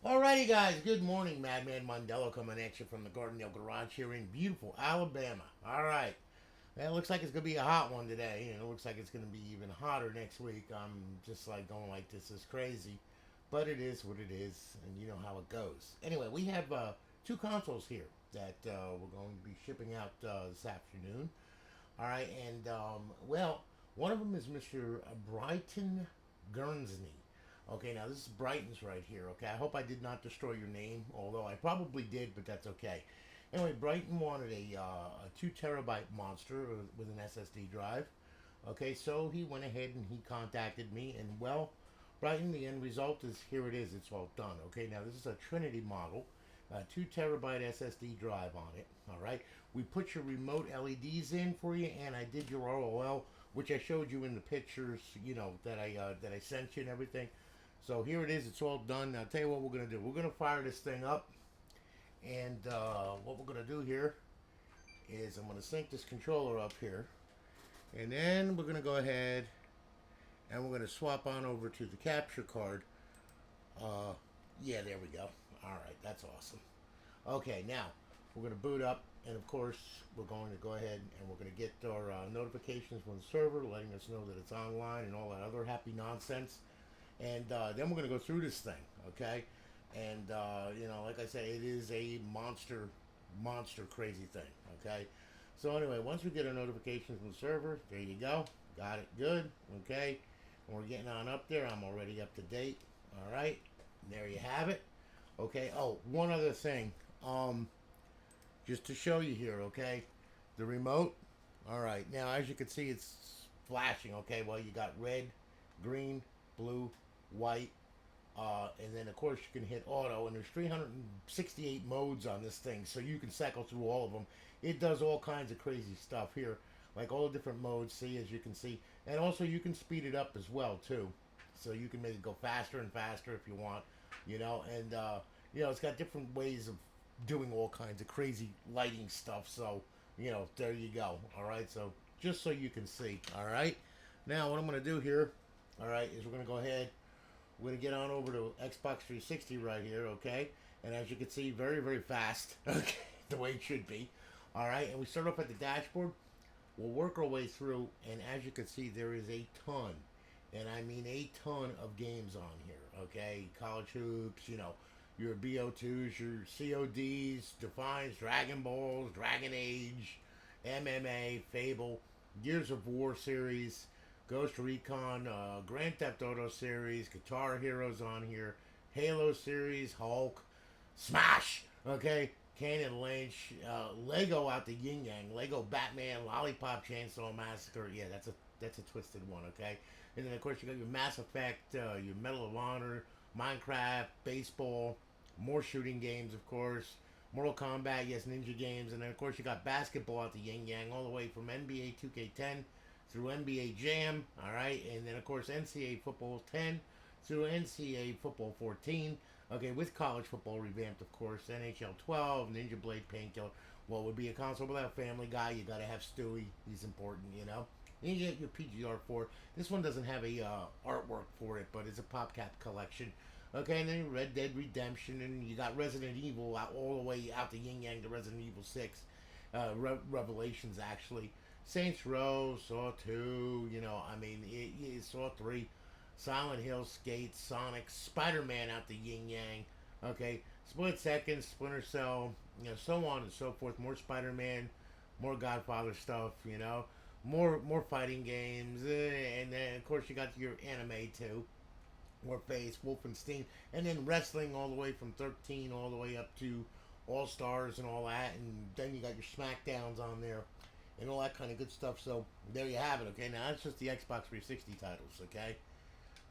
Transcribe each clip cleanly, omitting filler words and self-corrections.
Alrighty, guys. Good morning, Madman Mondello coming at you from the Gardendale Garage here in beautiful Alabama. All right. Well, it looks like it's gonna be a hot one today, and it looks like it's gonna be even hotter next week. I'm just like going like this is crazy, but it is what it is, and you know how it goes. Anyway, we have two consoles here that we're going to be shipping out this afternoon. All right, and well, one of them is Mr. Brighton Guernsey. Okay, now this is Brighton's right here. Okay, I hope I did not destroy your name, although I probably did, but that's okay. Anyway, Brighton wanted a 2 terabyte monster with an SSD drive. Okay, so he went ahead and he contacted me, and well, Brighton, the end result is here it is. It's all done. Okay, now this is a Trinity model, a 2 terabyte SSD drive on it. All right, we put your remote LEDs in for you, and I did your ROL, which I showed you in the pictures, you know, that I sent you and everything. So here it is. It's all done. Now, I'll tell you what we're gonna do. We're gonna fire this thing up, and what we're gonna do here is I'm gonna sync this controller up here, and then we're gonna go ahead and we're gonna swap on over to the capture card. Uh, yeah, there we go. All right, that's awesome. Okay, now we're going to boot up, and of course, we're going to go ahead and we're going to get our notifications from the server letting us know that it's online and all that other happy nonsense. And then we're going to go through this thing, okay? And, you know, like I said, it is a monster crazy thing, okay? So, anyway, once we get our notifications from the server, there you go. Got it good, okay? And we're getting on up there. I'm already up to date. All right, there you have it. Okay. Oh, one other thing. Just to show you here. Okay, the remote. All right. Now, as you can see, it's flashing. Okay. Well, you got red, green, blue, white, and then of course you can hit auto. And there's 368 modes on this thing, so you can cycle through all of them. It does all kinds of crazy stuff here, like all the different modes. See, as you can see, and also you can speed it up as well too. So you can make it go faster and faster if you want, you know. And you know, it's got different ways of doing all kinds of crazy lighting stuff. So you know, there you go. All right. So just so you can see. All right. Now what I'm gonna do here, all right, is we're gonna go ahead. We're gonna get on over to Xbox 360 right here. Okay. And as you can see, very fast. Okay, the way it should be. All right. And we start off at the dashboard. We'll work our way through, and as you can see, there is a ton, and I mean a ton of games on here. Okay, college hoops, you know, your BO2s, your CODs, Defiance, Dragon Balls, Dragon Age, MMA, Fable, Gears of War series, Ghost Recon, Grand Theft Auto series, Guitar Heroes on here, Halo series, Hulk, Smash. Okay, Cannon Lynch, Lego out the yin yang, Lego Batman, Lollipop Chainsaw Massacre. Yeah, that's a twisted one. Okay, and then of course you got your Mass Effect, your Medal of Honor, Minecraft, baseball, more shooting games, of course. Mortal Kombat, yes, ninja games, and then of course you got basketball out the yin yang, all the way from NBA 2K10 through NBA Jam, all right, and then of course NCAA Football 10 through NCAA Football 14. Okay, with college football revamped, of course, NHL 12, Ninja Blade, Painkiller. What would be a console without Family Guy? You got to have Stewie. He's important, you know. And you get your PGR4. This one doesn't have a artwork for it, but it's a PopCap collection. Okay, and then Red Dead Redemption, and you got Resident Evil out all the way out the yin yang to Resident Evil 6, Revelations actually, Saints Row, Saw 2, you know, I mean, Saw 3, Silent Hill, Skate, Sonic, Spider Man out the yin yang, okay, Split Second, Splinter Cell, you know, so on and so forth, more Spider Man, more Godfather stuff, you know, more fighting games, and then of course you got your anime too. Warface, Wolfenstein, and then wrestling all the way from 13 all the way up to All Stars and all that, and then you got your SmackDowns on there and all that kind of good stuff. So there you have it. Okay, now that's just the Xbox 360 titles. Okay,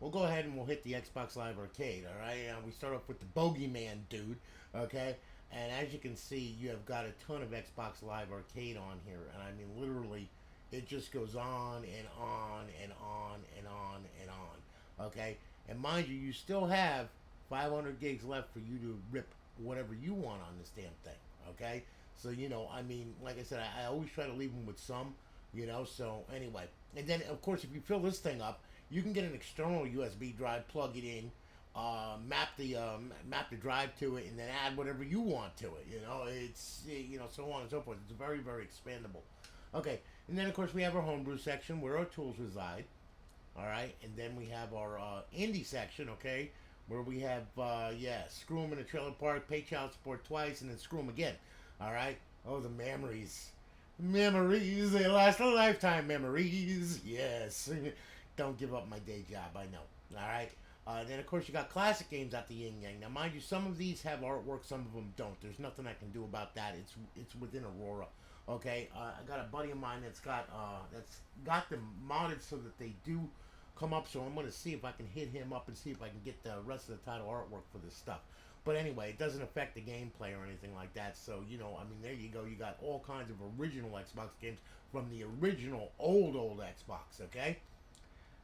we'll go ahead and we'll hit the Xbox Live Arcade. All right, we start off with the Bogeyman dude. Okay, and as you can see, you have got a ton of Xbox Live Arcade on here, and I mean literally, it just goes on and on and on and on and on. Okay, and mind you, you still have 500 gigs left for you to rip whatever you want on this damn thing. Okay, so you know, I mean, like I said, I always try to leave them with some. You know, so anyway, and then of course, if you fill this thing up, you can get an external USB drive, plug it in, map the drive to it, and then add whatever you want to it. It's so on and so forth. It's very very expandable. Okay, and then of course we have our homebrew section where our tools reside. All right, and then we have our indie section. Okay, where we have screw them in a trailer park, pay child support twice, and then screw them again. All right. Oh, the memories. Memories, they last a lifetime. Memories, yes. Don't give up my day job, I know. All right. Then of course you got classic games at the yin yang. Now, mind you, some of these have artwork, some of them don't. There's nothing I can do about that. It's within Aurora. Okay. I got a buddy of mine that's got them modded so that they do come up. So I'm gonna see if I can hit him up and see if I can get the rest of the title artwork for this stuff. But anyway, it doesn't affect the gameplay or anything like that. So, I mean, there you go. You got all kinds of original Xbox games from the original old Xbox, okay?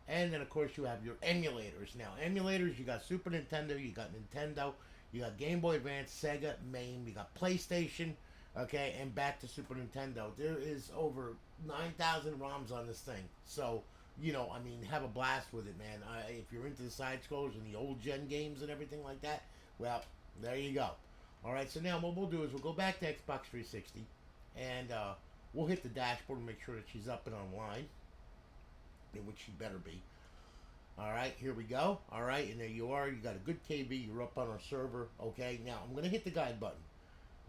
And then, of course, you have your emulators. Now, emulators, you got Super Nintendo, you got Nintendo, you got Game Boy Advance, Sega, MAME, you got PlayStation, okay, and back to Super Nintendo. There is over 9,000 ROMs on this thing. So, I mean, have a blast with it, man. If you're into the side scrollers and the old gen games and everything like that, well, there you go. All right, so now what we'll do is we'll go back to Xbox 360, and we'll hit the dashboard and make sure that she's up and online, in which she better be. All right, here we go. All right, and there you are. You got a good KB. You're up on our server. Okay, now I'm going to hit the guide button.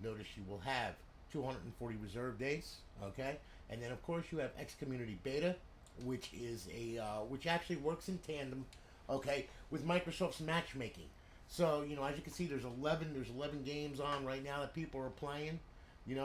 Notice you will have 240 reserve days. Okay, and then of course you have X Community Beta, which is which actually works in tandem, okay, with Microsoft's matchmaking. So, as you can see, there's 11 games on right now that people are playing,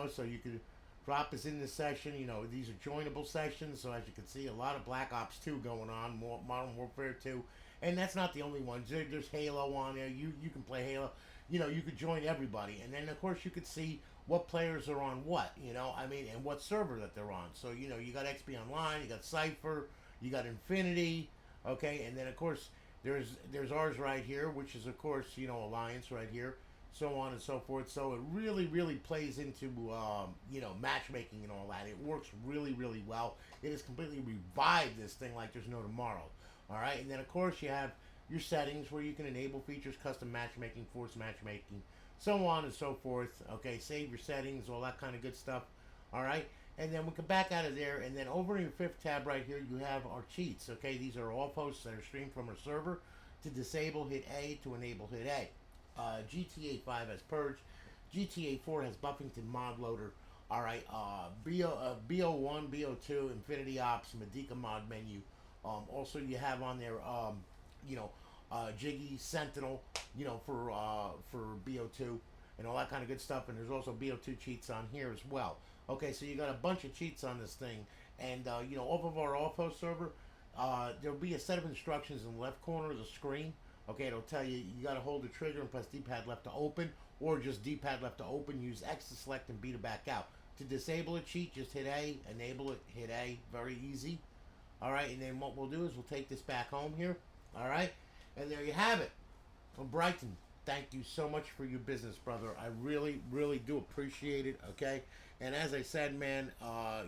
so you could drop us in this session. These are joinable sessions, so as you can see, a lot of Black Ops 2 going on, Modern Warfare 2, and that's not the only ones. There's Halo on there. You can play Halo. You could join everybody, and then of course you could see what players are on what, I mean, and what server that they're on. So, you got XP Online, you got Cypher, you got Infinity, okay, and then of course there's ours right here, which is of course Alliance right here, so on and so forth. So it really really plays into matchmaking and all that. It works really really well. It has completely revived this thing like there's no tomorrow. All right, and then of course you have your settings where you can enable features, custom matchmaking, force matchmaking, so on and so forth. Okay, save your settings, all that kind of good stuff. All right, and then we come back out of there, and then over in your fifth tab right here, you have our cheats. Okay, these are all posts that are streamed from our server. To disable, hit A. To enable, hit A. GTA 5 has Purge. GTA 4 has Buffington Mod Loader. All right, BO1, BO2, Infinity Ops, Medica Mod Menu. Also, you have on there, Jiggy, Sentinel, for BO2 and all that kind of good stuff. And there's also BO2 cheats on here as well. Okay, so you got a bunch of cheats on this thing, and off of our off-host server, there'll be a set of instructions in the left corner of the screen. Okay, it'll tell you got to hold the trigger and press D-pad left to open, or just D-pad left to open. Use X to select and B to back out. To disable a cheat, just hit A. Enable it, hit A. Very easy. All right, and then what we'll do is we'll take this back home here. All right, and there you have it. From Brighton, thank you so much for your business, brother. I really, really do appreciate it, okay? And as I said, man, I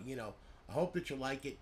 hope that you like it.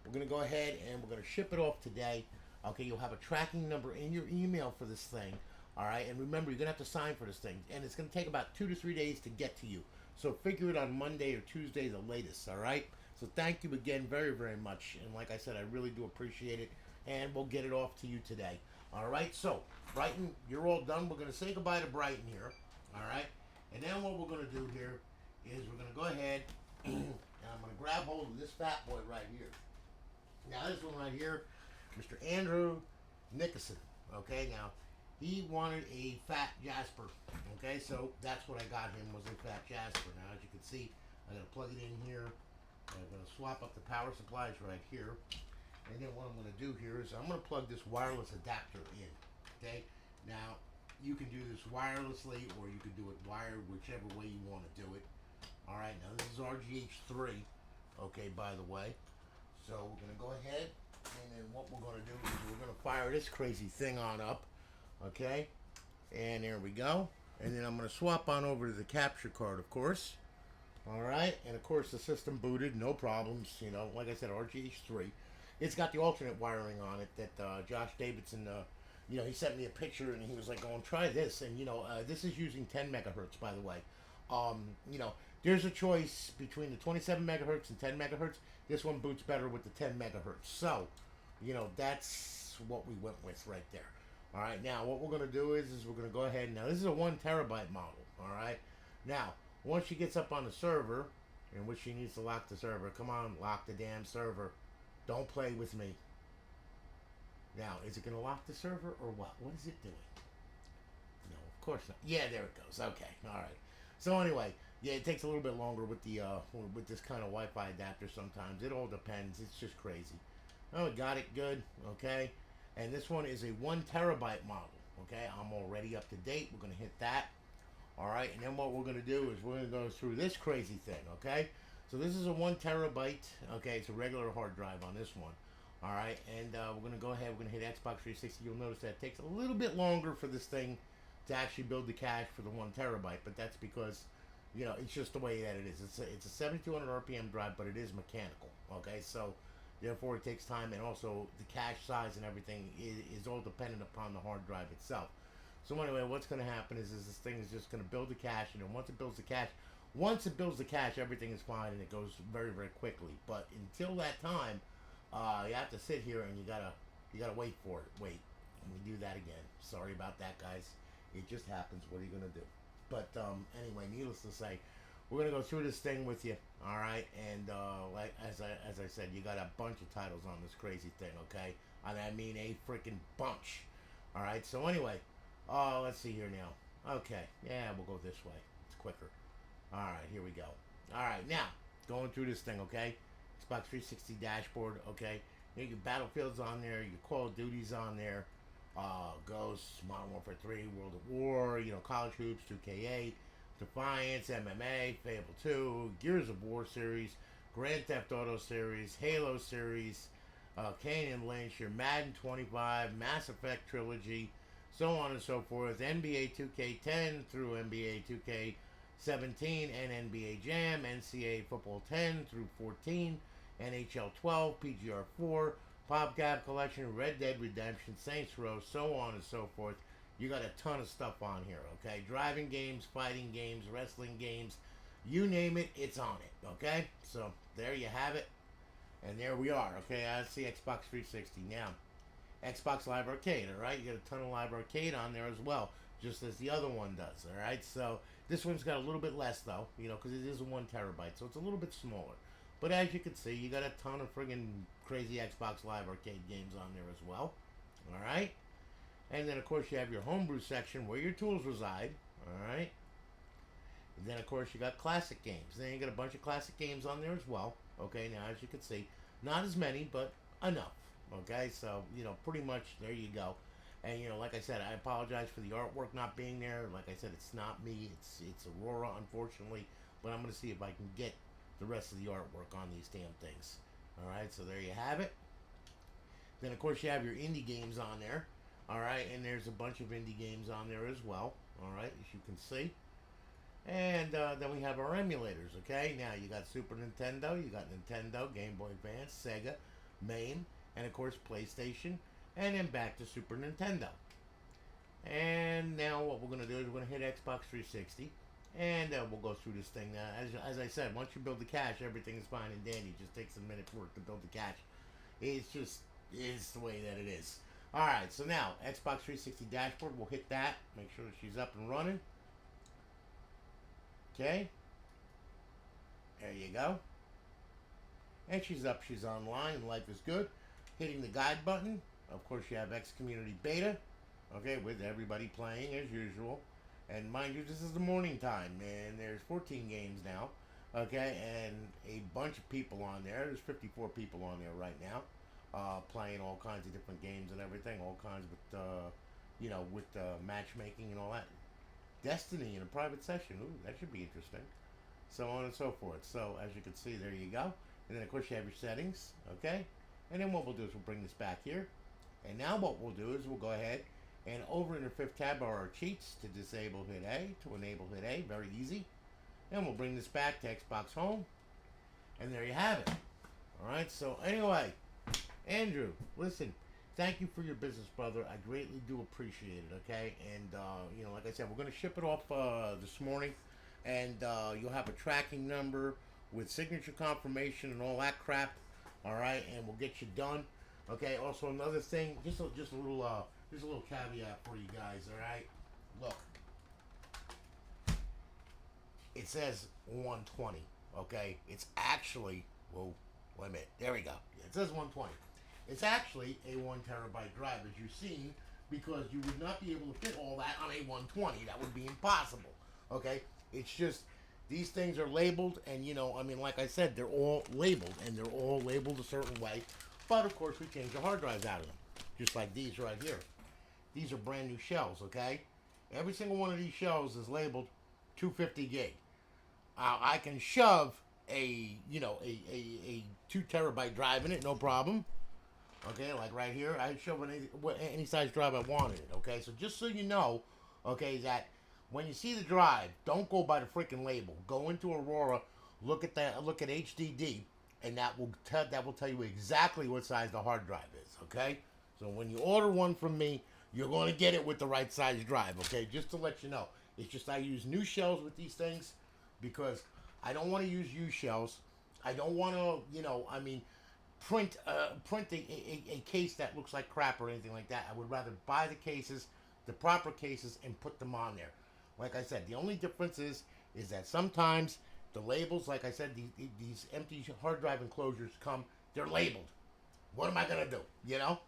We're going to go ahead and we're going to ship it off today. Okay, you'll have a tracking number in your email for this thing. All right, and remember, you're going to have to sign for this thing. And it's going to take about 2 to 3 days to get to you. So figure it on Monday or Tuesday, the latest, all right? So thank you again very, very much. And like I said, I really do appreciate it. And we'll get it off to you today. All right, so Brighton, you're all done. We're going to say goodbye to Brighton here. All right, and then what we're going to do here is we're going to go ahead and I'm going to grab hold of this fat boy right here. Now, this one right here, Mr. Andrew Nickerson. Okay, now he wanted a fat jasper. Okay, so that's what I got him, was a fat jasper. Now, as you can see, I'm going to plug it in here. I'm going to swap up the power supplies right here. And then what I'm going to do here is I'm going to plug this wireless adapter in. Okay, now you can do this wirelessly or you can do it wired, whichever way you want to do it. All right, now this is RGH3. Okay, by the way. So we're going to go ahead, and then what we're going to do is we're going to fire this crazy thing on up. Okay, and there we go. And then I'm going to swap on over to the capture card, of course. All right, and of course the system booted, no problems. Like I said, RGH3. It's got the alternate wiring on it that Josh Davidson you know, he sent me a picture and he was like, going, try this. And, you know, this is using 10 megahertz, by the way. You know, there's a choice between the 27 megahertz and 10 megahertz. This one boots better with the 10 megahertz. So, you know, that's what we went with right there. All right, now what we're going to do is we're going to go ahead. Now, this is a 1 terabyte model. All right. Now, once she gets up on the server, in which she needs to lock the server. Come on, lock the damn server. Don't play with me. Now, is it going to lock the server or what? What is it doing? No, of course not. Yeah, there it goes. Okay, all right. So anyway, yeah, it takes a little bit longer with the with this kind of Wi-Fi adapter sometimes. It all depends. It's just crazy. Oh, got it good. Okay, and this one is a 1 terabyte model. Okay, I'm already up to date. We're gonna hit that. All right, and then what we're going to do is we're going to go through this crazy thing, okay? So this is a 1 terabyte, okay? It's a regular hard drive on this one, all right? And we're going to go ahead, we're going to hit Xbox 360. You'll notice that it takes a little bit longer for this thing to actually build the cache for the 1 terabyte, but that's because, you know, it's just the way that it is. It's a 7,200 RPM drive, but it is mechanical, okay? So therefore it takes time, and also the cache size and everything is all dependent upon the hard drive itself. So anyway, what's going to happen is this thing is just going to build the cache, and then once it builds the cache, everything is fine, and it goes very, very quickly. But until that time, you have to sit here and you gotta wait for it. Wait, let me do that again. Sorry about that, guys. It just happens. What are you going to do? But anyway, needless to say, we're going to go through this thing with you, all right? And like as I said, you got a bunch of titles on this crazy thing, okay? And I mean a freaking bunch. All right. So anyway. Oh, let's see here now. Okay, yeah, we'll go this way. It's quicker. All right, here we go. All right, now, going through this thing, okay? Xbox 360 dashboard, okay? You your Battlefield's on there, your Call of Duty's on there, Ghosts, Modern Warfare 3, World of War, you know, College Hoops, 2K8, Defiance, MMA, Fable 2, Gears of War series, Grand Theft Auto series, Halo series, Kane and Lynch, your Madden 25, Mass Effect trilogy, so on and so forth. NBA 2K10 through NBA 2K17 and NBA Jam, NCAA Football 10 through 14, NHL 12, PGR 4, PopCap Collection, Red Dead Redemption, Saints Row, so on and so forth. You got a ton of stuff on here, okay? Driving games, fighting games, wrestling games, you name it, it's on it, okay? So there you have it. And there we are, okay? That's the Xbox 360 now. Xbox Live Arcade, all right? You got a ton of Live Arcade on there as well, just as the other one does, all right? So this one's got a little bit less, though, you know, because it is a 1 terabyte, so it's a little bit smaller. But as you can see, you got a ton of friggin' crazy Xbox Live Arcade games on there as well, all right? And then, of course, you have your homebrew section where your tools reside, all right? And then, of course, you got classic games. Then you got a bunch of classic games on there as well, okay? Now, as you can see, not as many, but enough. Okay, so, you know, pretty much there you go. And, you know, like I said, I apologize for the artwork not being there. Like I said, it's not me. It's Aurora, unfortunately. But I'm going to see if I can get the rest of the artwork on these damn things. All right, so there you have it. Then, of course, you have your indie games on there. All right, and there's a bunch of indie games on there as well. All right, as you can see. And then we have our emulators, okay? Now, you got Super Nintendo, you got Nintendo, Game Boy Advance, Sega, MAME, and of course PlayStation, and then back to Super Nintendo. And now what we're going to do is we're going to hit Xbox 360, and we'll go through this thing. As I said, once you build the cache, everything is fine and dandy. It just takes a minute's work to build the cache. It's the way that it is. Alright, so now, Xbox 360 dashboard, we'll hit that. Make sure that she's up and running. Okay. There you go. And she's up, she's online, and life is good. Hitting the guide button. Of course, you have X Community Beta. Okay, with everybody playing as usual. And mind you, this is the morning time, and there's 14 games now. Okay, and a bunch of people on there. There's 54 people on there right now. Playing all kinds of different games and everything. All kinds with, you know, with matchmaking and all that. Destiny in a private session. Ooh, that should be interesting. So on and so forth. So, as you can see, there you go. And then, of course, you have your settings. Okay? And then what we'll do is we'll bring this back here. And now what we'll do is we'll go ahead and over in the 5th tab are our cheats. To disable, hit A. To enable, hit A. Very easy. And we'll bring this back to Xbox Home. And there you have it. Alright, so anyway, Andrew, listen. thank you for your business, brother. I greatly do appreciate it. Okay, and you know, like I said, we're gonna ship it off this morning, and you'll have a tracking number with signature confirmation and all that crap. All right, and we'll get you done. Okay. Also, another thing, just a little caveat for you guys. All right, look, it says 120. Okay, it's actually, whoa, wait a minute. There we go. It says 120. It's actually a 1 terabyte drive, as you've seen, because you would not be able to fit all that on a 120. That would be impossible. Okay? It's just these things are labeled, and you know, I mean, like I said, they're all labeled, and they're all labeled a certain way. But of course, we change the hard drives out of them, just like these right here. These are brand new shells. Okay? Every single one of these shells is labeled 250 gig. I can shove a 2 terabyte drive in it, no problem. Okay, like right here, I shove any size drive I wanted it. Okay, so just so you know, okay, that when you see the drive, don't go by the freaking label. Go into Aurora, look at HDD, and that will tell you exactly what size the hard drive is. Okay, so when you order one from me, you're going to get it with the right size drive. Okay, just to let you know, it's just I use new shells with these things because I don't want to use used shells. I don't want to, print a case that looks like crap or anything like that. I would rather buy the cases, the proper cases, and put them on there. Like I said, the only difference is that sometimes the labels, like I said, these empty hard drive enclosures they're labeled. What am I gonna do?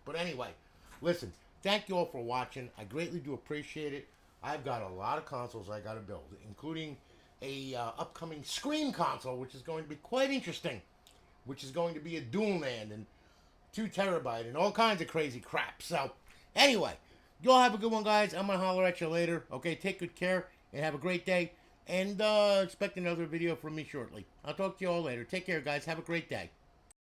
But anyway, listen. Thank you all for watching. I greatly do appreciate it. I've got a lot of consoles I got to build, including a upcoming Scream console, which is going to be quite interesting, which is going to be a dual NAND and 2 terabyte and all kinds of crazy crap. So, anyway, you all have a good one, guys. I'm going to holler at you later. Okay, take good care and have a great day. And expect another video from me shortly. I'll talk to you all later. Take care, guys. Have a great day.